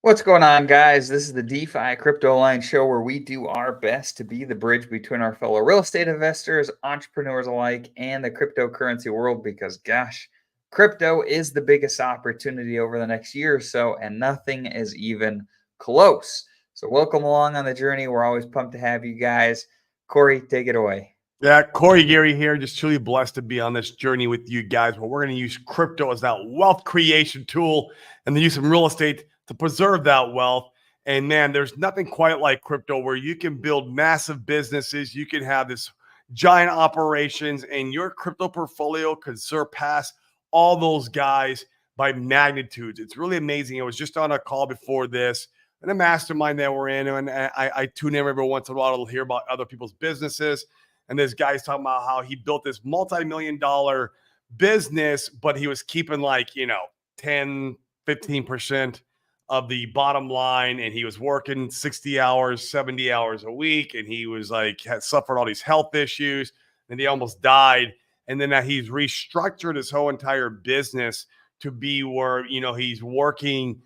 What's going on, guys? This is the DeFi Crypto Line Show where we do our best to be the bridge between our fellow real estate investors, entrepreneurs alike, and the cryptocurrency world because, gosh, crypto is the biggest opportunity over the next year or so, and nothing is even close. So, welcome along on the journey. We're always pumped to have you guys. Corey, take it away. Yeah, Corey Gary here. Just truly blessed to be on this journey with you guys. Where we're going to use crypto as that wealth creation tool and then use some real estate to preserve that wealth. And man, there's nothing quite like crypto where you can build massive businesses. You can have this giant operations, and your crypto portfolio could surpass all those guys by magnitudes. It's really amazing. I was just on a call before this and a mastermind that we're in, and I tune in every once in a while to hear about other people's businesses. And this guy's talking about how he built this multi-million-dollar business, but he was keeping 10, 15% of the bottom line. And he was working 60 hours, 70 hours a week. And he was had suffered all these health issues and he almost died. And then he's restructured his whole entire business to be where, he's working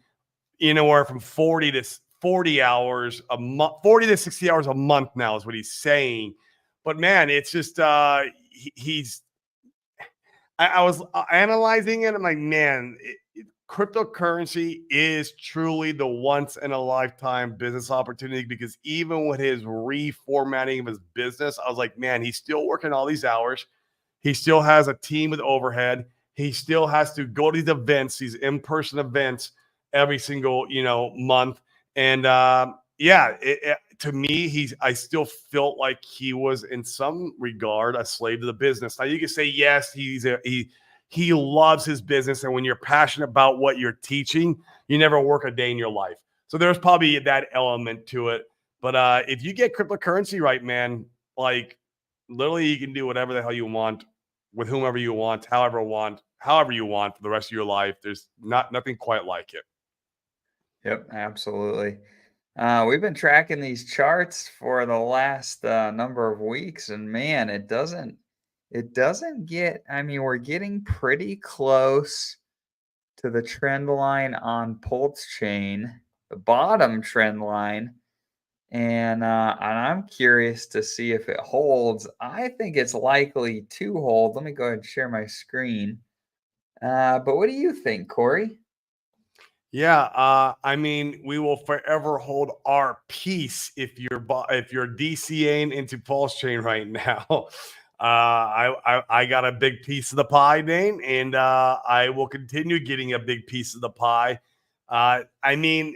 anywhere from 40 to 40 hours a month, 40 to 60 hours a month now is what he's saying. But man, it's just I was analyzing it. I'm like, man, cryptocurrency is truly the once in a lifetime business opportunity, because even with his reformatting of his business, I was like, man, he's still working all these hours. He still has a team with overhead. He still has to go to these events, these in-person events every single, month. And to me, I still felt like he was in some regard a slave to the business. Now you can say, yes, he loves his business. And when you're passionate about what you're teaching, you never work a day in your life. So there's probably that element to it. But if you get cryptocurrency right, man, literally you can do whatever the hell you want with whomever you want, however you want for the rest of your life. There's nothing quite like it. Yep, absolutely. We've been tracking these charts for the last number of weeks, and man, it doesn't get. I mean, we're getting pretty close to the trend line on Pulse Chain, the bottom trend line, and I'm curious to see if it holds. I think it's likely to hold. Let me go ahead and share my screen. But what do you think, Corey? Yeah, I mean, we will forever hold our peace if you're DCAing into Pulse Chain right now. I got a big piece of the pie, Dane, and I will continue getting a big piece of the pie. I mean,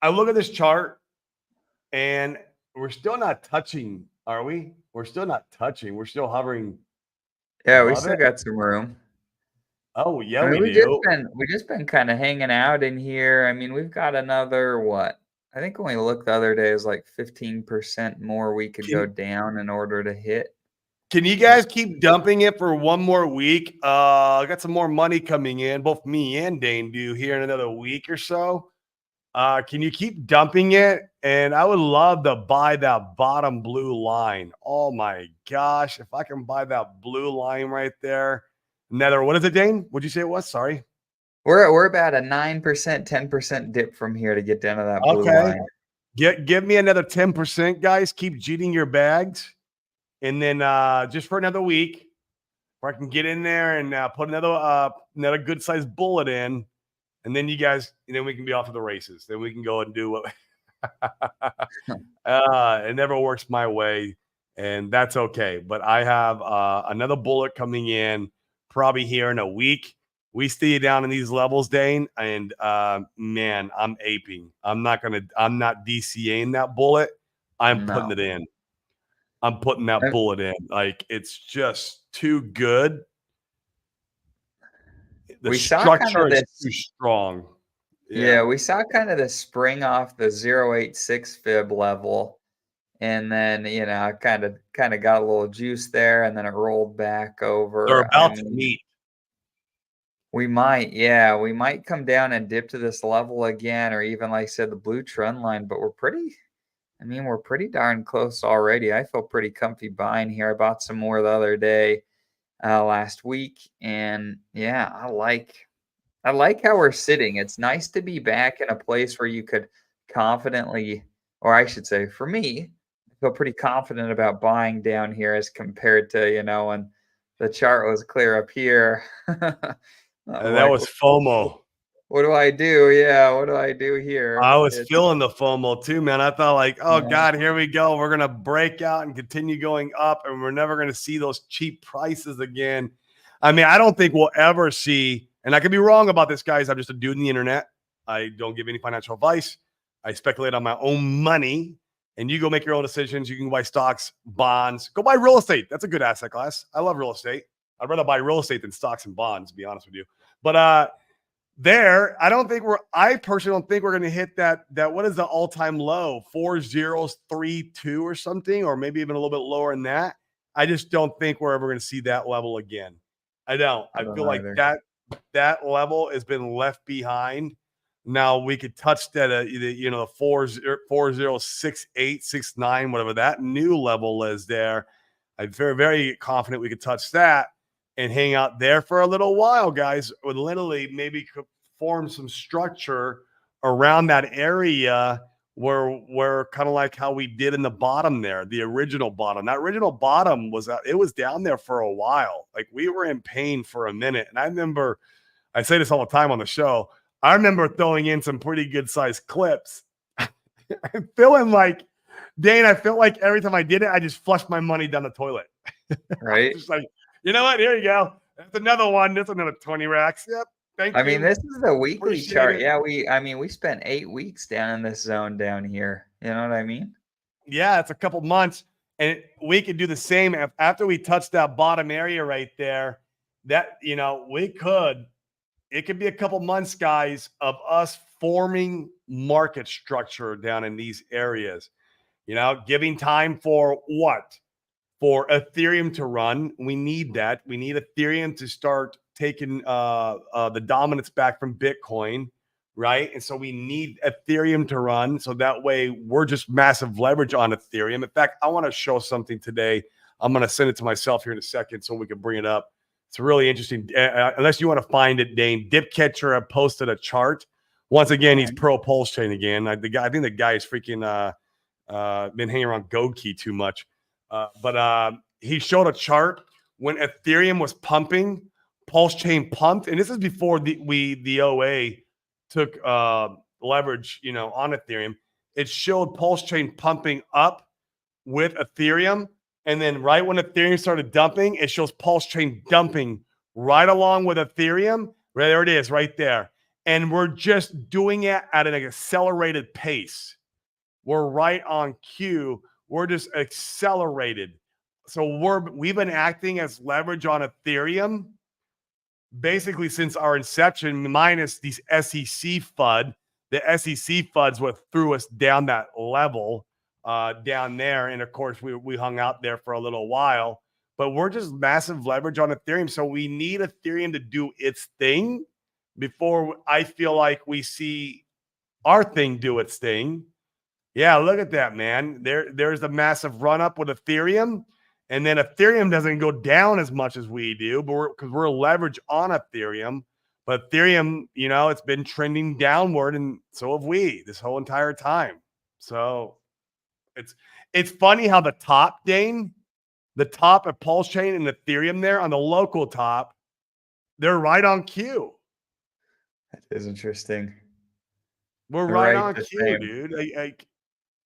I look at this chart, and we're still not touching, are we? We're still not touching. We're still hovering Yeah, we above still it. got some room. Oh, I yeah, mean, we we just do. been we just been kind of hanging out in here. I mean, we've got another what? I think when we looked the other day, it was like 15% more we could go Can down in order to hit. Can you Let's guys keep dumping it for one more week? I got some more money coming in. Both me and Dane do here in another week or so. Can you keep dumping it? And I would love to buy that bottom blue line. Oh my gosh. If I can buy that blue line right there. Another, what is it, Dane? What'd you say it was? Sorry. we're about a 9%, 10% dip from here to get down to that blue Okay. line. Give me another 10%, guys. Keep cheating your bags. And then just for another week, where I can get in there and put another good sized bullet in, and then you guys, and then we can be off to the races. Then we can go and do what. It never works my way, and that's okay. But I have another bullet coming in probably here in a week. We stay down in these levels, Dane, and man, I'm aping. I'm not DCAing that bullet. I'm putting No. it in. I'm putting that bullet in. Like, it's just too good. The We saw kind of structure is too this. strong. Yeah, Yeah. we saw kind of the spring off the 0.86 fib level, and then kind of got a little juice there, and then it rolled back They're over. I about to mean, meet. we might come down and dip to this level again, or even like I said, the blue trend line, but we're pretty darn close already. I feel pretty comfy buying here. I bought some more the other day, last week, and yeah, I like how we're sitting. It's nice to be back in a place where you could confidently, or I should say, for me, I feel pretty confident about buying down here as compared to, when the chart was clear up here. I'm That like, was FOMO. what do I do? Yeah, what do I do here? I was feeling the FOMO too, man. I thought like, oh Yeah, God, here we go. We're gonna break out and continue going up, and we're never gonna see those cheap prices again. I mean, I don't think we'll ever see, and I could be wrong about this, guys. I'm just a dude in the internet. I don't give any financial advice. I speculate on my own money, and you go make your own decisions. You can buy stocks, bonds, go buy real estate. That's a good asset class. I love real estate. I'd rather buy real estate than stocks and bonds, to be honest with you. But I personally don't think we're going to hit that what is the all-time low, 4032 or something, or maybe even a little bit lower than that. I just don't think we're ever going to see that level again. I don't. I I don't feel like either. that level has been left behind. Now we could touch that the 406869, whatever that new level is there. I'm very, very confident we could touch that and hang out there for a little while, guys. Would literally maybe form some structure around that area where kind of like how we did in the bottom there, the original bottom. That original bottom was down there for a while. Like we were in pain for a minute. And I remember, I say this all the time on the show, I remember throwing in some pretty good sized clips. I'm feeling like, Dane, I felt like every time I did it, I just flushed my money down the toilet. Right? Just like, you know what? Here you go. That's another one. That's another 20 racks. Yep. Thank I you. mean, this is the weekly Appreciate chart. it. Yeah, we spent 8 weeks down in this zone down here. You know what I mean? Yeah, it's a couple months. And we could do the same after we touch that bottom area right there. That, it could be a couple months, guys, of us forming market structure down in these areas. Giving time for what? For Ethereum to run. We need that. We need Ethereum to start taking the dominance back from Bitcoin, right? And so we need Ethereum to run. So that way we're just massive leverage on Ethereum. In fact, I want to show something today. I'm going to send it to myself here in a second so we can bring it up. It's really interesting. Unless you want to find it, Dane, Dipcatcher posted a chart. Once again, he's pro Pulse Chain again. I think the guy is freaking been hanging around GoKey too much. But he showed a chart when Ethereum was pumping, Pulse Chain pumped, and this is before the OA took leverage, on Ethereum. It showed Pulse Chain pumping up with Ethereum, and then right when Ethereum started dumping, it shows Pulse Chain dumping right along with Ethereum. Right there it is, right there, and we're just doing it at an accelerated pace. We're right on cue. We're just accelerated. So we've been acting as leverage on Ethereum basically since our inception, minus these SEC FUD. The SEC FUDs what threw us down that level down there. And of course, we hung out there for a little while. But we're just massive leverage on Ethereum. So we need Ethereum to do its thing before I feel like we see our thing do its thing. Yeah, look at that, man. There's a massive run up with Ethereum, and then Ethereum doesn't go down as much as we do, but because we're leveraged on Ethereum. But Ethereum, it's been trending downward, and so have we this whole entire time. So it's funny how the top, Dane, the top of Pulse Chain and Ethereum there on the local top, they're right on cue. That is interesting. We're They're right right on the cue, same. dude.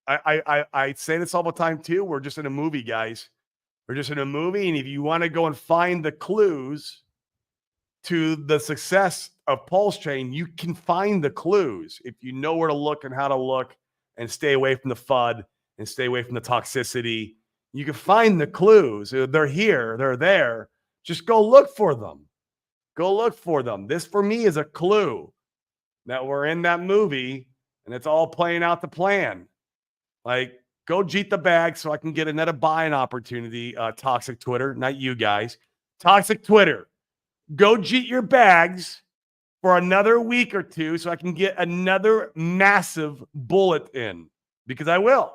I say this all the time too. We're just in a movie, guys. We're just in a movie, and if you want to go and find the clues to the success of Pulse Chain, you can find the clues if you know where to look and how to look, and stay away from the FUD and stay away from the toxicity. You can find the clues. They're here. They're there. Just go look for them. Go look for them. This, for me, is a clue that we're in that movie, and it's all playing out the plan. Like, go jeet the bag so I can get another buying opportunity. Toxic Twitter, not you guys. Toxic Twitter, go jeet your bags for another week or two so I can get another massive bullet in, because I will.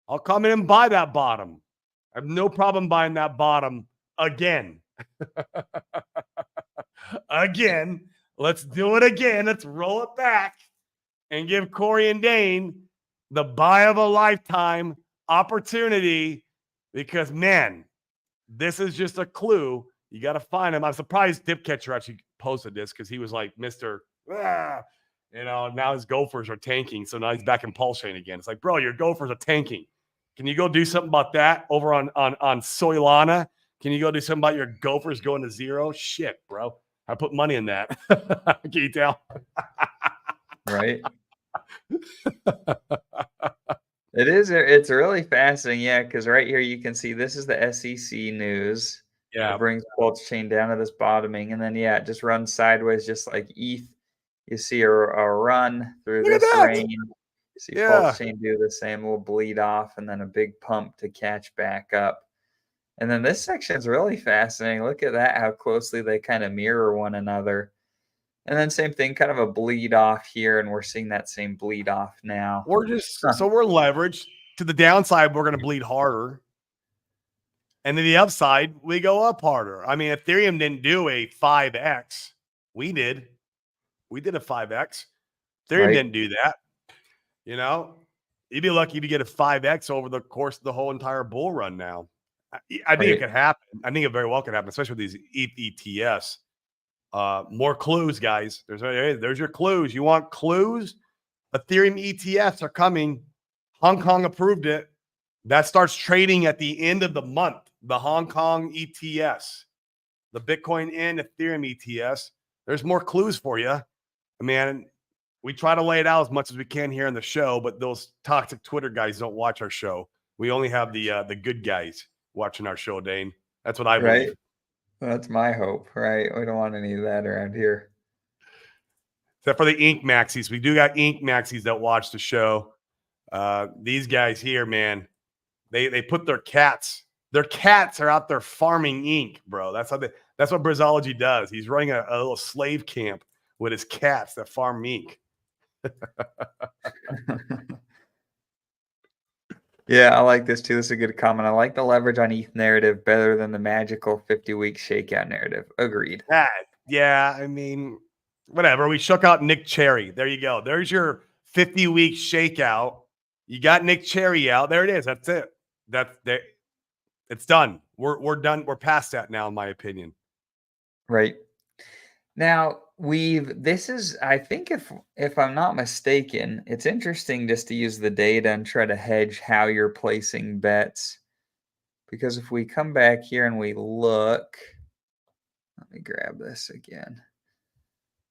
I'll come in and buy that bottom. I have no problem buying that bottom again. Again. Let's do it again. Let's roll it back and give Corey and Dane the buy of a lifetime opportunity because, man, this is just a clue. You got to find him. I'm surprised Dip Catcher actually posted this because he was like, Mr. Now his Gophers are tanking. So now he's back in Pulse Chain again. It's like, bro, your Gophers are tanking. Can you go do something about that over on Soilana? Can you go do something about your Gophers going to 0? Shit, bro. I put money in that. Can you tell? Right. It's really fascinating. Yeah. Cause right here you can see this is the SEC news. Yeah. It brings Pulse Chain down to this bottoming. And then, yeah, it just runs sideways just like ETH. You see a run through Look at this that. range. You see Yeah. Pulse Chain do the same. We'll bleed off and then a big pump to catch back up. And then this section is really fascinating. Look at that, how closely they kind of mirror one another. And then same thing, kind of a bleed off here, and we're seeing that same bleed off now. We're leveraged. To the downside, we're going to bleed harder. And to the upside, we go up harder. I mean, Ethereum didn't do a 5x. We did. We did a 5x. Ethereum didn't do that. You'd be lucky to get a 5x over the course of the whole entire bull run now. I think it could happen. I think it very well could happen, especially with these ETFs. More clues, guys. There's your clues. You want clues? Ethereum ETFs are coming. Hong Kong approved it. That starts trading at the end of the month. The Hong Kong ETFs, the Bitcoin and Ethereum ETFs. There's more clues for you. Man, we try to lay it out as much as we can here in the show, but those toxic Twitter guys don't watch our show. We only have the good guys watching our show, Dane. That's what I believe. Right. That's my hope, right? We don't want any of that around here. Except for the Ink Maxis. We do got Ink Maxis that watch the show. These guys here, man, they put their cats are out there farming ink, bro. That's what Brizology does. He's running a little slave camp with his cats that farm ink. Yeah, I like this too. This is a good comment. I like the leverage on ETH narrative better than the magical 50-week shakeout narrative. Agreed. Yeah, I mean, whatever. We shook out Nick Cherry. There you go. There's your 50-week shakeout. You got Nick Cherry out. There it is. That's it. It's done. We're done. We're past that now, in my opinion. Right. Now, I think if I'm not mistaken, it's interesting just to use the data and try to hedge how you're placing bets. Because if we come back here and we look, let me grab this again.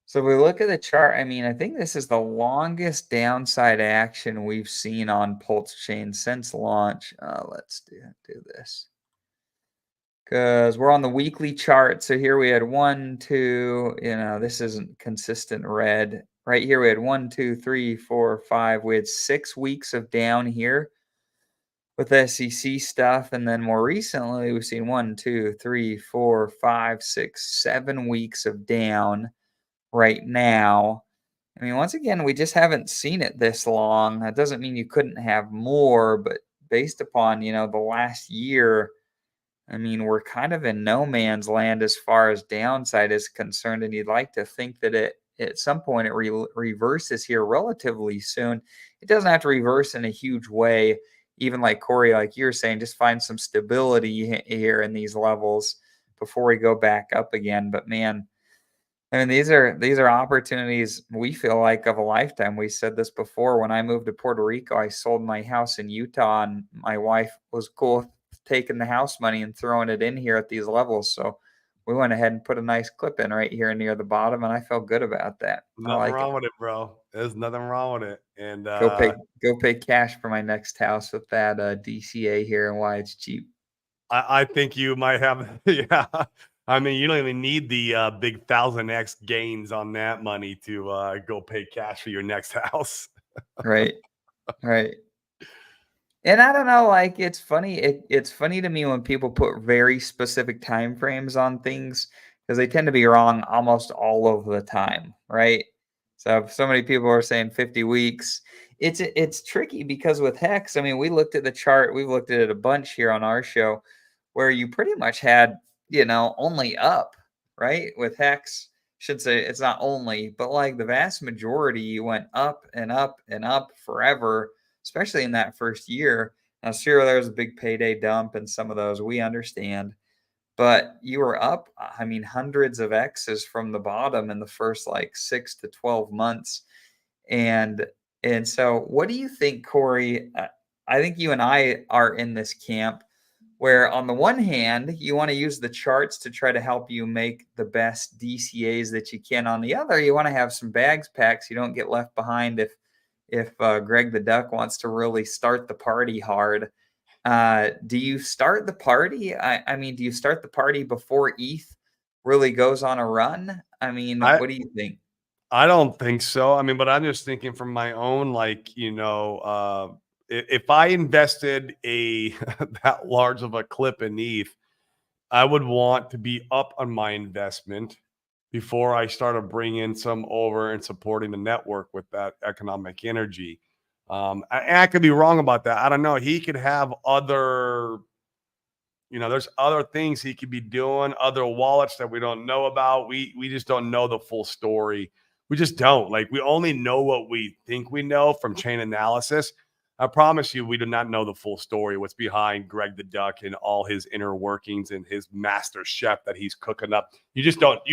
So if we look at the chart, I mean, I think this is the longest downside action we've seen on Pulse Chain since launch. Let's do this. Because we're on the weekly chart. So here we had 1, 2, this isn't consistent red. Right here we had 1, 2, 3, 4, 5. We had 6 weeks of down here with SEC stuff. And then more recently, we've seen 1, 2, 3, 4, 5, 6, 7 weeks of down right now. I mean, once again, we just haven't seen it this long. That doesn't mean you couldn't have more, but based upon, the last year, I mean, we're kind of in no man's land as far as downside is concerned, and you'd like to think that at some point it reverses here relatively soon. It doesn't have to reverse in a huge way, even like Corey, like you're saying, just find some stability here in these levels before we go back up again. But man, I mean, these are opportunities we feel like of a lifetime. We said this before. When I moved to Puerto Rico, I sold my house in Utah, and my wife was cool with taking the house money and throwing it in here at these levels. So we went ahead and put a nice clip in right here near the bottom, and I felt good about that. Nothing wrong with it, bro. There's nothing wrong with it. And go pay cash for my next house with that DCA here and why it's cheap. I think you might have, yeah. I mean, you don't even need the big 1000x gains on that money to go pay cash for your next house. Right. And I don't know, like it's funny. It's funny to me when people put very specific time frames on things because they tend to be wrong almost all of the time, right? So if so many people are saying 50 weeks, it's tricky because with Hex, I mean, we looked at the chart, we've looked at it a bunch here on our show, where you pretty much had only up, right? With Hex, should say it's not only, but like the vast majority went up and up and up forever, especially in that first year. Now, sure, there was a big payday dump and some of those we understand, but you were up, I mean, hundreds of X's from the bottom in the first like 6 to 12 months. And so what do you think, Corey? I think you and I are in this camp where on the one hand, you want to use the charts to try to help you make the best DCAs that you can. On the other, you want to have some bags packed so you don't get left behind if Greg the Duck wants to really start the party hard. Do you start the party? I mean, do you start the party before ETH really goes on a run? I mean, I what do you think? I don't think so. I mean, but I'm just thinking from my own, like, if I invested a that large of a clip in ETH, I would want to be up on my investment before I started bringing some over and supporting the network with that economic energy. I could be wrong about that. I don't know. He could have other, there's other things he could be doing, other wallets that we don't know about. We just don't know the full story. We just don't. Like, we only know what we think we know from Chainalysis. I promise you, we do not know the full story, what's behind Greg the Duck and all his inner workings and his master chef that he's cooking up. You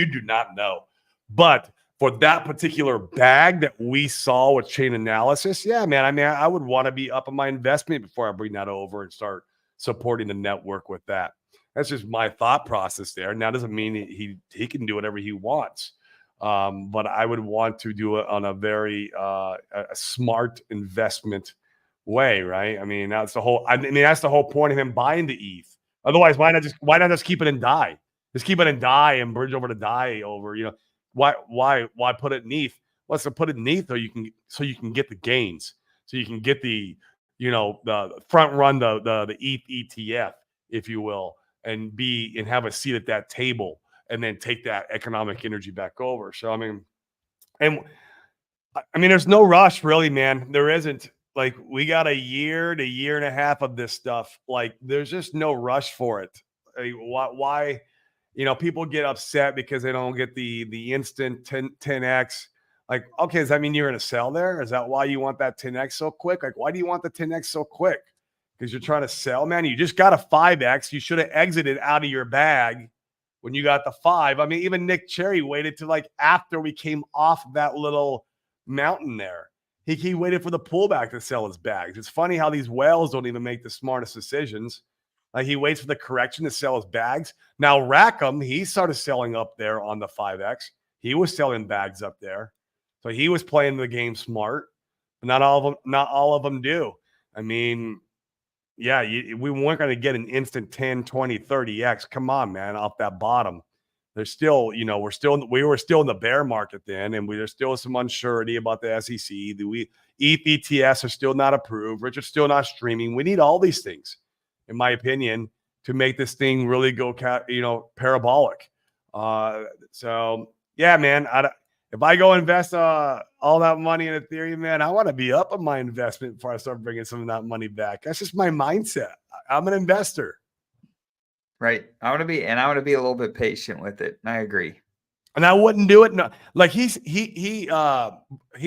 do not know. But for that particular bag that we saw with Chainalysis, yeah, man, I mean, I would want to be up on my investment before I bring that over and start supporting the network with that. That's just my thought process there. Now, doesn't mean he can do whatever he wants. But I would want to do it on a very a smart investment way, right? I mean, that's the whole point of him buying the ETH. Otherwise, why not just keep it and die? Just keep it and die and bridge over to die over. Why put it in ETH? Let's put it in ETH so you can get the gains, so you can get the front run the ETH ETF, if you will, and have a seat at that table, and then take that economic energy back over. So there's no rush, really, man. There isn't. Like, we got a year to year and a half of this stuff. Like, there's just no rush for it. Like, why? People get upset because they don't get the instant 10x. Like, okay, does that mean you're going to sell there? Is that why you want that 10x so quick? Like, why do you want the 10x so quick? Because you're trying to sell, man. You just got a 5x. You should have exited out of your bag when you got the 5. I mean, even Nick Cherry waited to, like, after we came off that little mountain there. He waited for the pullback to sell his bags. It's funny how these whales don't even make the smartest decisions. Like, he waits for the correction to sell his bags. Now, Rackham, he started selling up there on the 5x. He was selling bags up there. So he was playing the game smart. But not all of them do. I mean, yeah, we weren't going to get an instant 10, 20, 30x. Come on, man, off that bottom. There's still, we were still in the bear market then, and there's still some uncertainty about the SEC. ETH ETFs are still not approved. Richard's still not streaming. We need all these things, in my opinion, to make this thing really go, parabolic. So yeah, man, if I go invest all that money in Ethereum, man, I want to be up on my investment before I start bringing some of that money back. That's just my mindset. I'm an investor. Right. I want to be a little bit patient with it. I agree. And I wouldn't do it. No, like he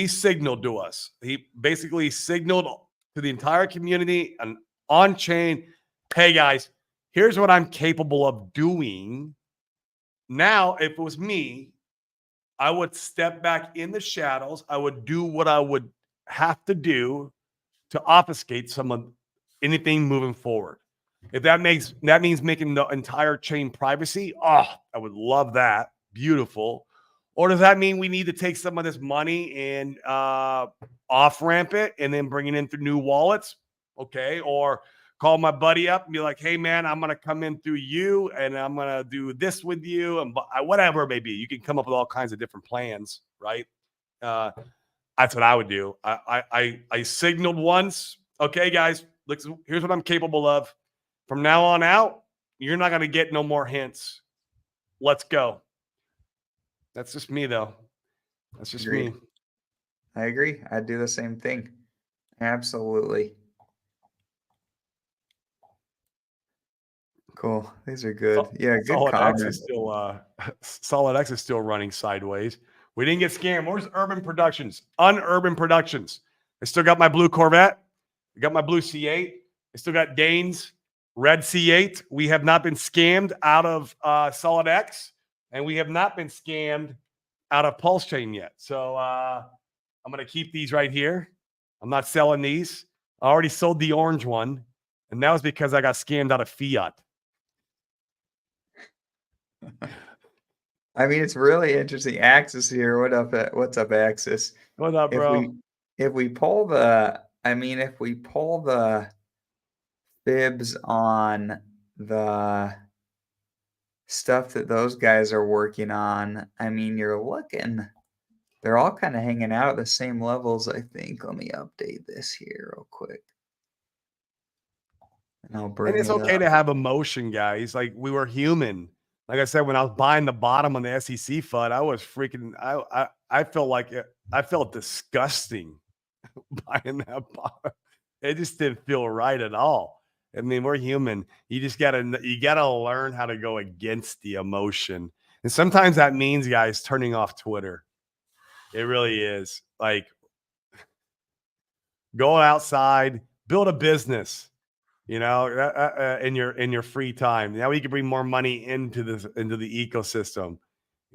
signaled to us. He basically signaled to the entire community and on chain, hey guys, here's what I'm capable of doing. Now, if it was me, I would step back in the shadows. I would do what I would have to do to obfuscate anything moving forward. If that means making the entire chain privacy, I would love that. Beautiful. Or does that mean we need to take some of this money and off ramp it and then bring it in through new wallets? Okay. Or call my buddy up and be like, hey, man, I'm going to come in through you and I'm going to do this with you and whatever it may be. You can come up with all kinds of different plans, right? That's what I would do. I signaled once, okay, guys, look, here's what I'm capable of. From now on out, you're not going to get no more hints. Let's go. That's just me, though. That's just Agreed. me. I agree. I'd do the same thing. Absolutely. Cool. These are good. So, Yeah, good Solid X comment. is still Solid X is still running sideways. We didn't get scammed. Where's Urban Productions? Unurban Productions. I still got my blue Corvette. I got my blue C8. I still got Dane's red C8. We have not been scammed out of Solid X, and we have not been scammed out of Pulse Chain yet. So I'm going to keep these right here. I'm not selling these. I already sold the orange one, and that was because I got scammed out of Fiat. I mean, it's really interesting. Axis here. What's up, Axis? What up, If bro? we pull the, I mean, if we pull the fibs on the stuff that those guys are working on, I mean, they're all kind of hanging out at the same levels, I think. Let me update this here real quick. And I'll And bring it's it okay up. to have emotion, guys. Like we were human. Like I said, when I was buying the bottom on the SEC FUD, I was freaking. I felt like I felt disgusting buying that bottom. It just didn't feel right at all. I mean, we're human. You gotta learn how to go against the emotion, and sometimes that means, guys, turning off Twitter. It really is. Like go outside, build a business. In your free time. Now we can bring more money into the ecosystem.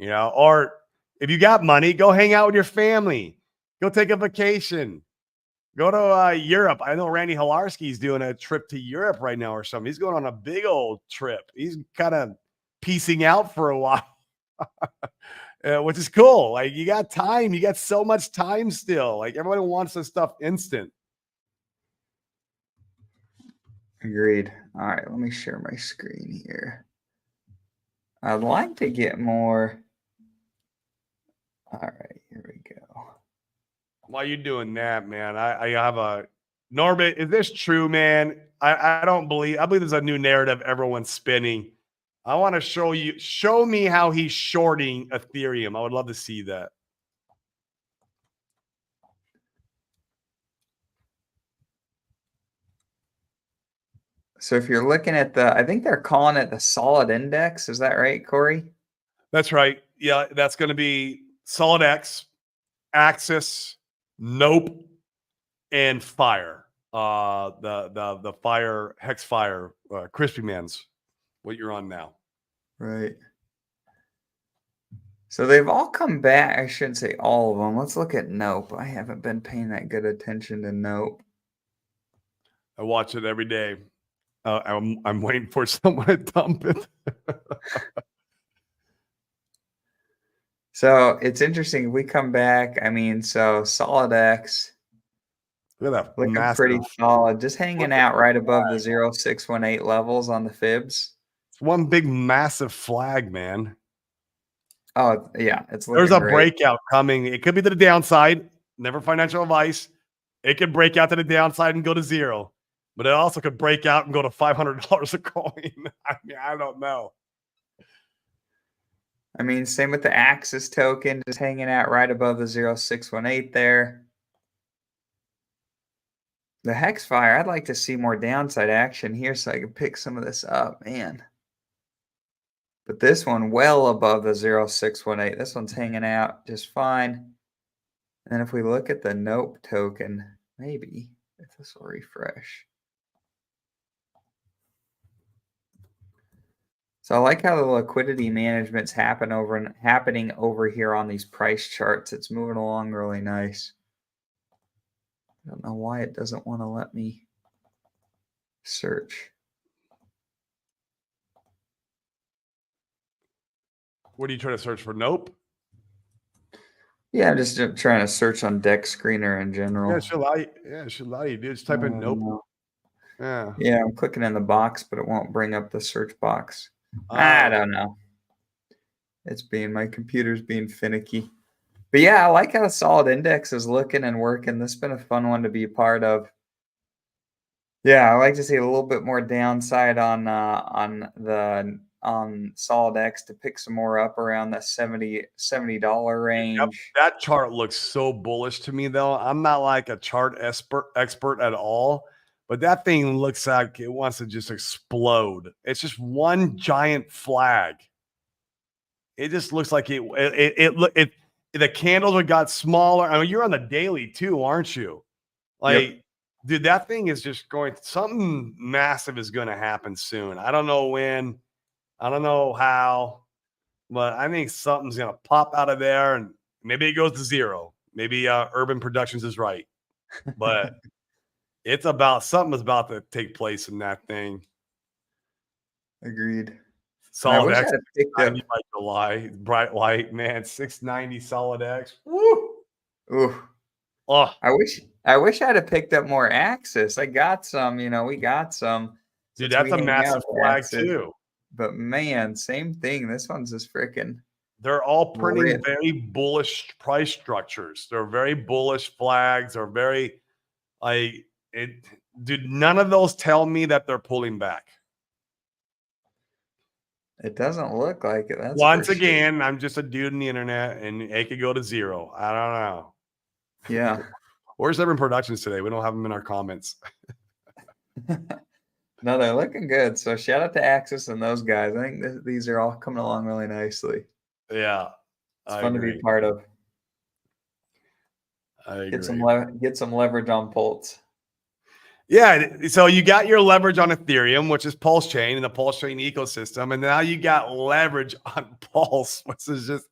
Or if you got money, go hang out with your family. Go take a vacation. Go to Europe. I know Randy Hilarski's doing a trip to Europe right now or something. He's going on a big old trip. He's kind of piecing out for a while, which is cool. Like you got time. You got so much time still. Like everybody wants this stuff instant. Agreed. All right, let me share my screen here. I'd like to get more. All right, here we go. While you doing that, man, I have a Norbit. Is this true, man? I believe there's a new narrative everyone's spinning. I want to show me how he's shorting Ethereum. I would love to see that. So if you're looking at I think they're calling it the solid index. Is that right, Corey? That's right. Yeah, that's going to be Solid X, Axis, Nope, and Fire. The Fire Hex Fire Crispy Man's what you're on now. Right. So they've all come back. I shouldn't say all of them. Let's look at Nope. I haven't been paying that good attention to Nope. I watch it every day. I'm waiting for someone to dump it. So it's interesting. We come back. I mean, so Solid X. Look at that. Looking Massive. pretty solid. Just hanging out right above the 0.618 levels on the fibs. It's one big massive flag, man. Oh, yeah. It's There's a great. breakout coming. It could be to the downside. Never financial advice. It could break out to the downside and go to zero. But it also could break out and go to $500 a coin. I mean, I don't know. I mean, same with the Axis token, just hanging out right above the 0.618 there. The Hexfire, I'd like to see more downside action here so I can pick some of this up, man. But this one well above the 0.618. This one's hanging out just fine. And if we look at the Nope token, maybe if this will refresh. So I like how the liquidity management's happening over here on these price charts. It's moving along really nice. I don't know why it doesn't want to let me search. What are you trying to search for? Nope. Yeah, I'm just trying to search on Dex Screener in general. Yeah, it should allow you. Yeah, it should allow you, dude. Just type in nope. No. Yeah. Yeah, I'm clicking in the box, but it won't bring up the search box. I don't know. My computer's being finicky. But yeah, I like how the solid index is looking and working. This has been a fun one to be a part of. Yeah, I like to see a little bit more downside on Solid X to pick some more up around the $70 range. Yep, that chart looks so bullish to me, though. I'm not like a chart expert at all, but that thing looks like it wants to just explode. It's just one giant flag. It just looks like the candles have got smaller. I mean, you're on the daily too, aren't you? Like, Yep. dude, that thing is just something massive is going to happen soon. I don't know when, I don't know how, but I think something's going to pop out of there, and maybe it goes to zero. Maybe Urban Productions is right, but something's about to take place in that thing. Agreed. And I Solid wish I X had picked up. 690 by July, bright light, man, 690 Solid X. Woo! Ooh, Oh, I wish I'd have picked up more Axis. I got some, we got some dude, since that's we a hang out massive with flag Axis. too. But man, same thing. This one's just freaking They're all printing red. very bullish price structures. They're very bullish flags. They're very dude, none of those tell me that they're pulling back. It doesn't look like it. That's Once for sure. again, I'm just a dude on the internet, and it could go to zero. I don't know. Yeah. Where's Urban Productions today? We don't have them in our comments. No, they're looking good. So shout out to Axis and those guys. I think these are all coming along really nicely. Yeah, It's fun to be part of. I agree. Get some leverage on Pulse. Yeah, so you got your leverage on Ethereum, which is Pulse Chain and the Pulse Chain ecosystem, and now you got leverage on Pulse, which is just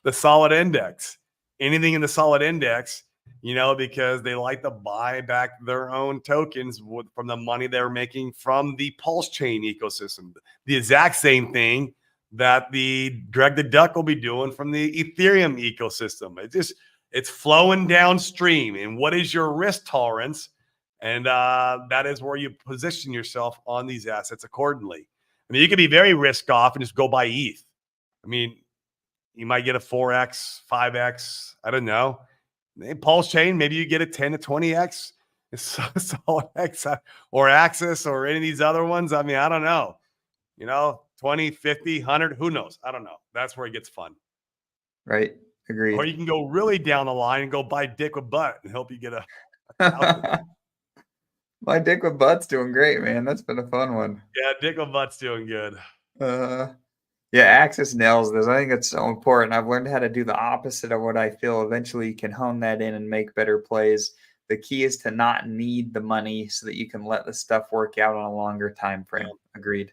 the Solid Index. Anything in the Solid Index, because they like to buy back their own tokens from the money they're making from the Pulse Chain ecosystem. The exact same thing that the Greg the Duck will be doing from the Ethereum ecosystem. It's flowing downstream. And what is your risk tolerance? And that is where you position yourself on these assets accordingly. I mean, you could be very risk off and just go buy ETH. I mean, you might get a 4x, 5x. I don't know. Pulse Chain, maybe you get a 10 to 20x. Solid X or Axis or any of these other ones. I mean, I don't know. 20, 50, 100, who knows? I don't know. That's where it gets fun. Right. Agreed. Or you can go really down the line and go buy Dick with Butt and help you get a My Dick with Butt's doing great, man. That's been a fun one. Yeah, Dick with Butt's doing good. Yeah, Axis nails this. I think it's so important. I've learned how to do the opposite of what I feel. Eventually, you can hone that in and make better plays. The key is to not need the money so that you can let the stuff work out on a longer time frame. Yeah. Agreed.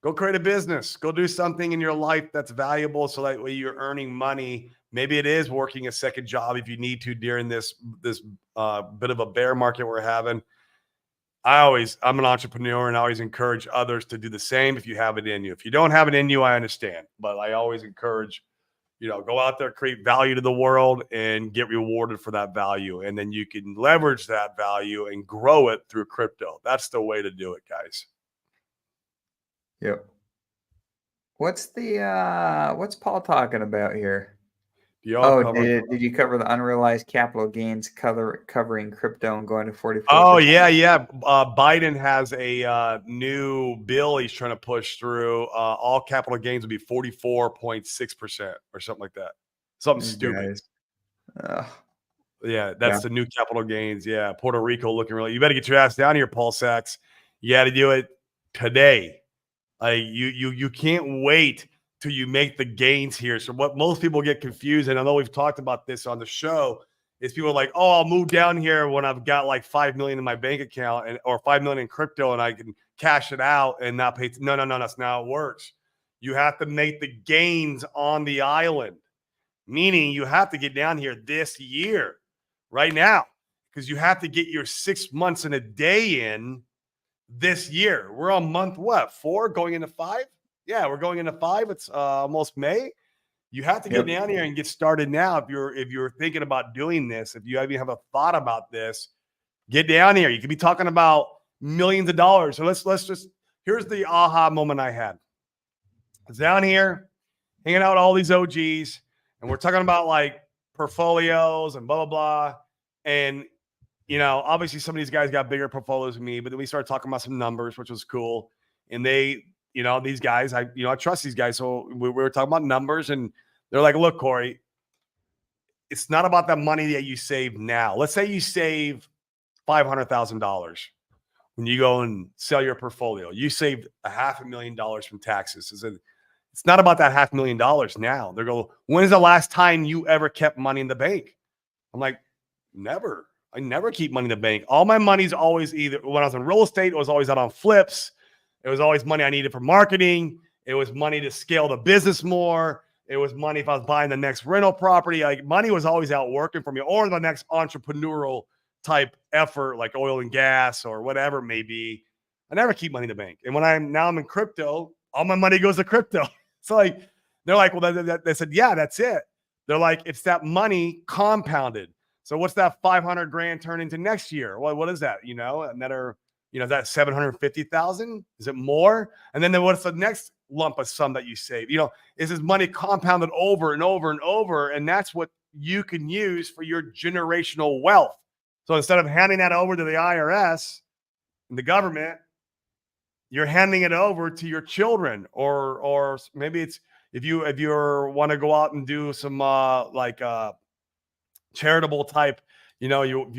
Go create a business. Go do something in your life that's valuable so that way you're earning money. Maybe it is working a second job if you need to during this bit of a bear market we're having. I'm an entrepreneur and I always encourage others to do the same if you have it in you. If you don't have it in you, I understand. But I always encourage, go out there, create value to the world and get rewarded for that value. And then you can leverage that value and grow it through crypto. That's the way to do it, guys. Yep. What's Paul talking about here? Did you cover the unrealized capital gains covering crypto and going to 44%? Oh, yeah. Biden has a new bill he's trying to push through. All capital gains would be 44.6% or something like that. Something stupid. Yeah, that's the new capital gains. Yeah, Puerto Rico looking really. You better get your ass down here, Paul Sachs. You got to do it today. You can't wait till you make the gains here. So what most people get confused, and I know we've talked about this on the show, is people are like, oh, I'll move down here when I've got like 5 million in my bank account or 5 million in crypto and I can cash it out and not pay. No, that's not how it works. You have to make the gains on the island, meaning you have to get down here this year, right now, because you have to get your 6 months and a day in this year. We're on month 4 going into 5. Yeah, we're going into 5. It's almost May. You have to get down here and get started now. If you're thinking about doing this, if you even have a thought about this, get down here. You could be talking about millions of dollars. So let's just, here's the aha moment I had. I was down here hanging out with all these OGs, and we're talking about like portfolios and blah, blah, blah. And, obviously some of these guys got bigger portfolios than me, but then we started talking about some numbers, which was cool. And they, these guys, I trust these guys. So we were talking about numbers and they're like, look, Corey, it's not about the money that you save now. Let's say you save $500,000. when you go and sell your portfolio, you saved $500,000 from taxes. It's not about that $500,000 now. They're going, when's the last time you ever kept money in the bank? I'm like, never. I never keep money in the bank. All my money's always either when I was in real estate, it was always out on flips. It was always money I needed for marketing. It was money to scale the business more. It was money if I was buying the next rental property. Like money was always out working for me, or the next entrepreneurial type effort like oil and gas or whatever it may be. I never keep money in the bank. And when I'm in crypto, all my money goes to crypto. So like, they're like, well, they said, yeah, that's it. They're like, it's that money compounded. So what's that 500 grand turn into next year? Well, what is that? Another, is that 750,000? Is it more? And then what's the next lump of sum that you save? Is this money compounded over and over and over? And that's what you can use for your generational wealth. So instead of handing that over to the IRS and the government, you're handing it over to your children, or maybe it's if you want to go out and do some charitable type, you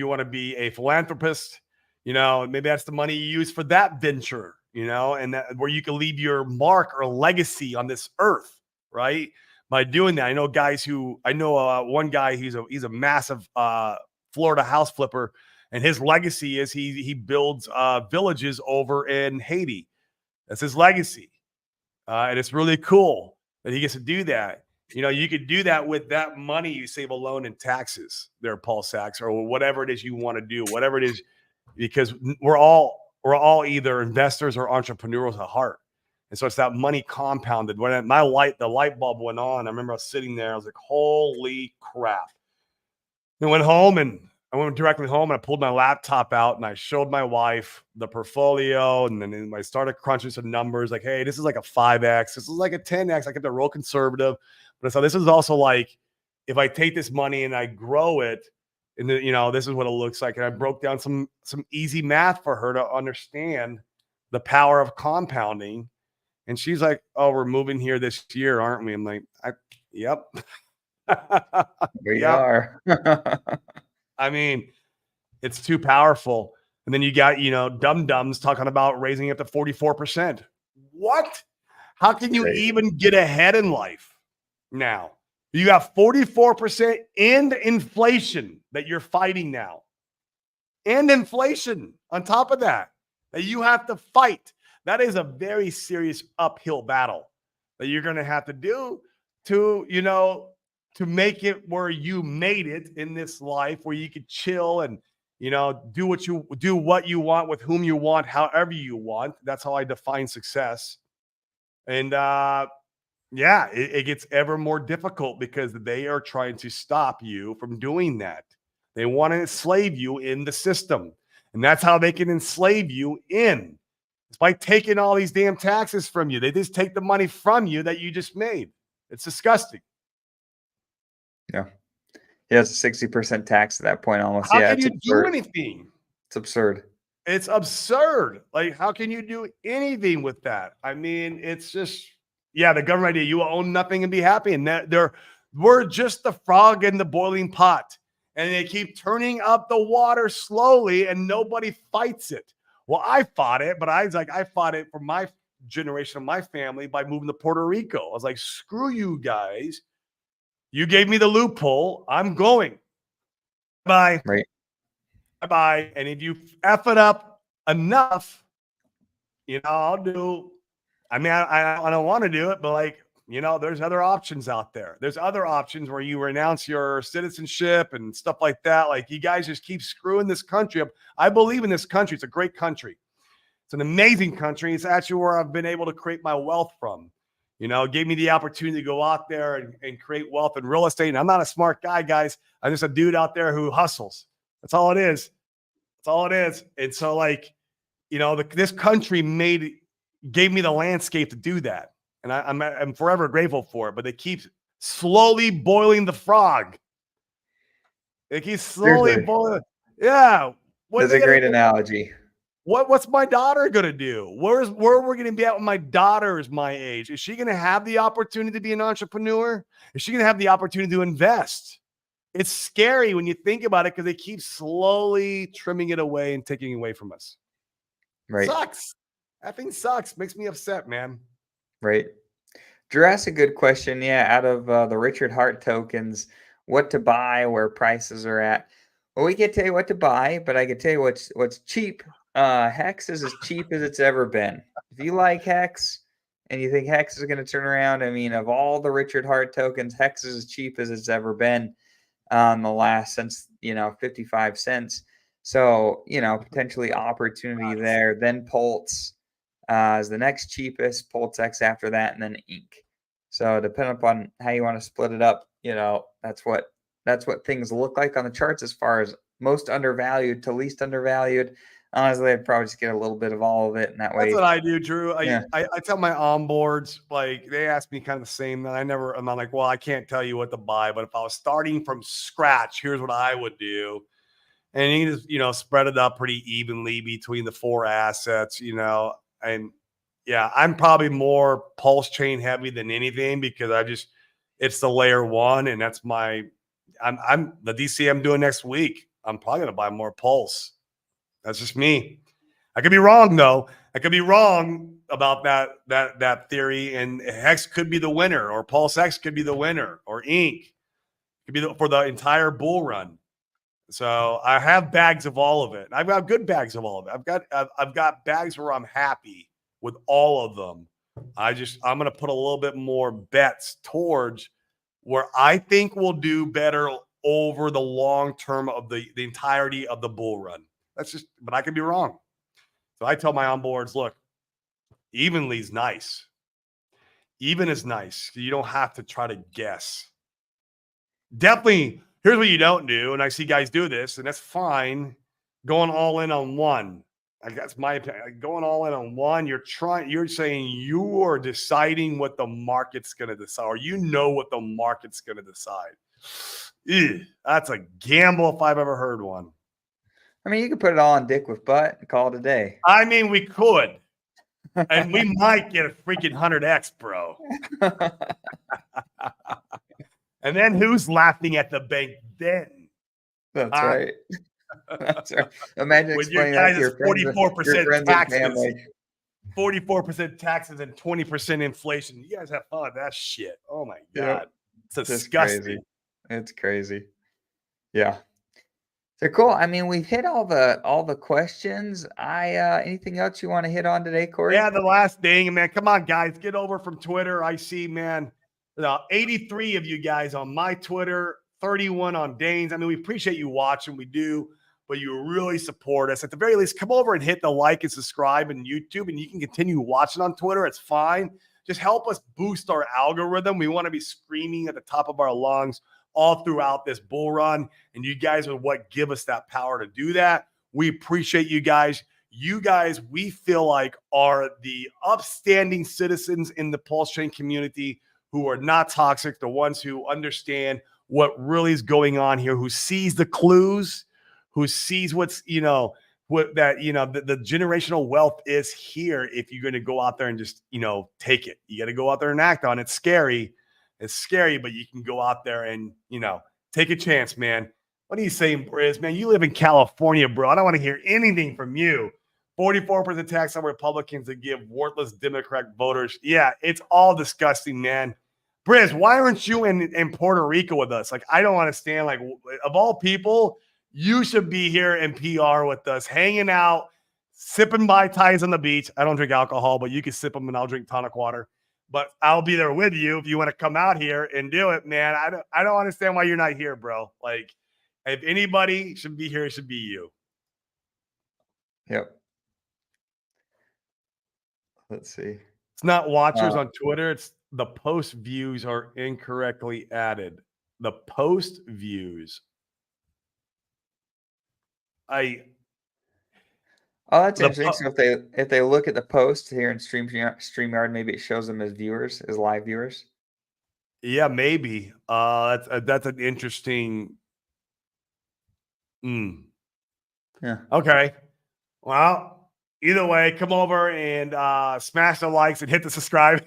want to be a philanthropist, maybe that's the money you use for that venture, and that where you can leave your mark or legacy on this earth, right? By doing that, I know one guy, he's a massive Florida house flipper, and his legacy is he builds villages over in Haiti. That's his legacy, and it's really cool that he gets to do that. You could do that with that money you save alone in taxes there, Paul Sachs, or whatever it is you want to do, whatever it is, because we're all either investors or entrepreneurs at heart. And so it's that money compounded. When the light bulb went on, I remember I was sitting there, I was like, holy crap. I went home and I went directly home and I pulled my laptop out and I showed my wife the portfolio. And then I started crunching some numbers like, hey, this is like a 5X. This is like a 10X. I kept it real conservative. But so this is also like, if I take this money and I grow it, and this is what it looks like. And I broke down some easy math for her to understand the power of compounding. And she's like, oh, we're moving here this year, aren't we? I'm like, yep. We are. I mean, it's too powerful. And then you got, dum-dums talking about raising it to 44%. What? How can you even get ahead in life now? You got 44% in inflation that you're fighting now. And inflation on top of that you have to fight. That is a very serious uphill battle that you're going to have to do to make it where you made it in this life, where you could chill and, do what you want with whom you want, however you want. That's how I define success. And, it gets ever more difficult because they are trying to stop you from doing that. They want to enslave you in the system. And that's how they can enslave you in. It's by taking all these damn taxes from you. They just take the money from you that you just made. It's disgusting. Yeah. Yeah, it's a 60% tax at that point almost. How Yeah, can you do anything? It's absurd. It's absurd. Like, how can you do anything with that? I mean, it's just, the government idea, you will own nothing and be happy. And we're just the frog in the boiling pot. And they keep turning up the water slowly and nobody fights it. Well, I fought it, but I fought it for my generation of my family by moving to Puerto Rico. I was like, screw you guys. You gave me the loophole. I'm going. Bye. Right. Bye. And if you F it up enough, I'll do. I mean, I don't want to do it, but there's other options out there. There's other options where you renounce your citizenship and stuff like that. Like, you guys just keep screwing this country up. I believe in this country. It's a great country. It's an amazing country. It's actually where I've been able to create my wealth from. It gave me the opportunity to go out there and create wealth in real estate. And I'm not a smart guy, guys. I'm just a dude out there who hustles. That's all it is. That's all it is. And so, this country gave me the landscape to do that. And I'm forever grateful for it. But they keep slowly boiling the frog. They keep slowly boiling. Yeah. That's a great analogy. What's my daughter going to do? Where we're going to be at when my daughter is my age? Is she going to have the opportunity to be an entrepreneur? Is she going to have the opportunity to invest? It's scary when you think about it because they keep slowly trimming it away and taking it away from us. Right. Sucks. Effing sucks. Makes me upset, man. Right. Drew asked a good question. Yeah, out of the Richard Hart tokens, what to buy, where prices are at. Well, we can't tell you what to buy, but I can tell you what's cheap. Hex is as cheap as it's ever been. If you like Hex and you think Hex is going to turn around, I mean, of all the Richard Hart tokens, Hex is as cheap as it's ever been the last since 55 cents. So potentially opportunity there. Then Pulse is the next cheapest. Pulse X after that, and then Ink. So depending upon how you want to split it up, that's what things look like on the charts as far as most undervalued to least undervalued. Honestly, I'd probably just get a little bit of all of it, and that That's way, what I do, Drew. yeah, I tell my onboards, like they ask me kind of the same. That I'm not like, well, I can't tell you what to buy, but if I was starting from scratch, here's what I would do. And you can just, spread it up pretty evenly between the 4 assets, and yeah, I'm probably more pulse chain heavy than anything because it's the layer 1 and that's I'm the DC I'm doing next week. I'm probably going to buy more pulse. That's just me. I could be wrong though. I could be wrong about that theory, and Hex could be the winner, or Pulse X could be the winner, or Ink could be for the entire bull run. So I have bags of all of it. I've got good bags of all of it. I've got bags where I'm happy with all of them. I'm going to put a little bit more bets towards where I think we'll do better over the long term of the entirety of the bull run. But I could be wrong. So I tell my onboards, look, evenly's nice. Even is nice. You don't have to try to guess. Definitely, here's what you don't do, and I see guys do this, and that's fine. Going all in on one. That's my opinion. Going all in on one, you're saying you are deciding what the market's going to decide, or what the market's going to decide. Ew, that's a gamble if I've ever heard one. I mean, you could put it all on Dick with butt and call it a day. I mean, we could. And we might get a freaking 100x, bro. And then who's laughing at the bank then? That's right. That's right. Imagine with your explaining guys' that to your friends, 44% taxes, family. 44% taxes and 20% inflation. You guys have fun with that shit. Oh my god, it's disgusting. Crazy. It's crazy. Yeah. So cool. I mean, we've hit all the questions. Anything else you want to hit on today, Corey? Yeah, the last thing, man. Come on, guys, get over from Twitter. I see, man, 83 of you guys on my Twitter, 31 on Dane's. I mean, we appreciate you watching. We do, but you really support us. At the very least, come over and hit the like and subscribe on YouTube, and you can continue watching on Twitter. It's fine. Just help us boost our algorithm. We want to be screaming at the top of our lungs all throughout this bull run, and you guys are what give us that power to do that. We appreciate you guys. You guys, we feel like, are the upstanding citizens in the Pulse Chain community who are not toxic, the ones who understand what really is going on here, who sees the clues, who sees what's, the generational wealth is here if you're going to go out there and just, take it. You got to go out there and act on it. It's scary. It's scary, but you can go out there and, take a chance, man. What are you saying, Briz? Man, you live in California, bro. I don't want to hear anything from you. 44% tax on Republicans that give worthless Democrat voters. Yeah, it's all disgusting, man. Briz, why aren't you in Puerto Rico with us? Like, I don't understand. Like, of all people, you should be here in PR with us, hanging out, sipping Mai Tais on the beach. I don't drink alcohol, but you can sip them and I'll drink tonic water. But I'll be there with you if you want to come out here and do it, man. I don't understand why you're not here, bro. Like, if anybody should be here, it should be you. Yep. Let's see. It's not watchers on Twitter. It's the post views are incorrectly added. The post views. Oh, that's interesting. So if they look at the post here in StreamYard, maybe it shows them as viewers, as live viewers. Yeah, maybe. That's an interesting. Yeah. Okay. Well, either way, come over and smash the likes and hit the subscribe.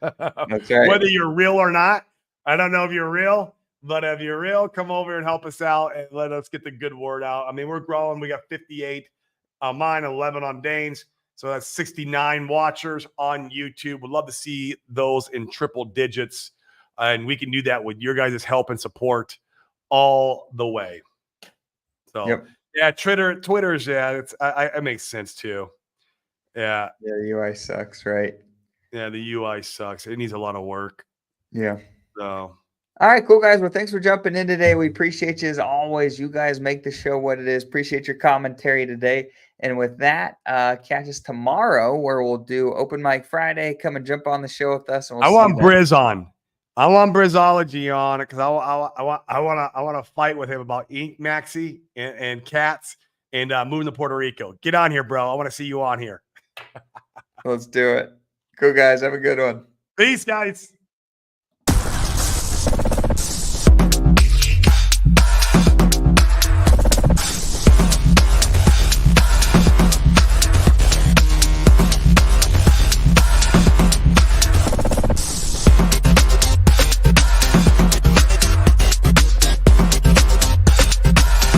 That's right. Whether you're real or not, I don't know if you're real, but if you're real, come over and help us out and let us get the good word out. I mean, we're growing. We got 58 on mine, 11 on Dane's. So that's 69 watchers on YouTube. Would love to see those in triple digits. And we can do that with your guys' help and support all the way. So, Yep. yeah, Twitter's, yeah, it makes sense too. Yeah. Yeah, the UI sucks, right? Yeah, the UI sucks. It needs a lot of work. Yeah. So, all right, cool guys. Well, thanks for jumping in today. We appreciate you as always. You guys make the show what it is. Appreciate your commentary today. And with that, catch us tomorrow where we'll do Open Mic Friday. Come and jump on the show with us. And we'll I see want you then. Briz on. I want Brizology on it because I want to fight with him about Ink Maxi and cats and moving to Puerto Rico. Get on here, bro. I want to see you on here. Let's do it. Cool guys. Have a good one. Peace, guys.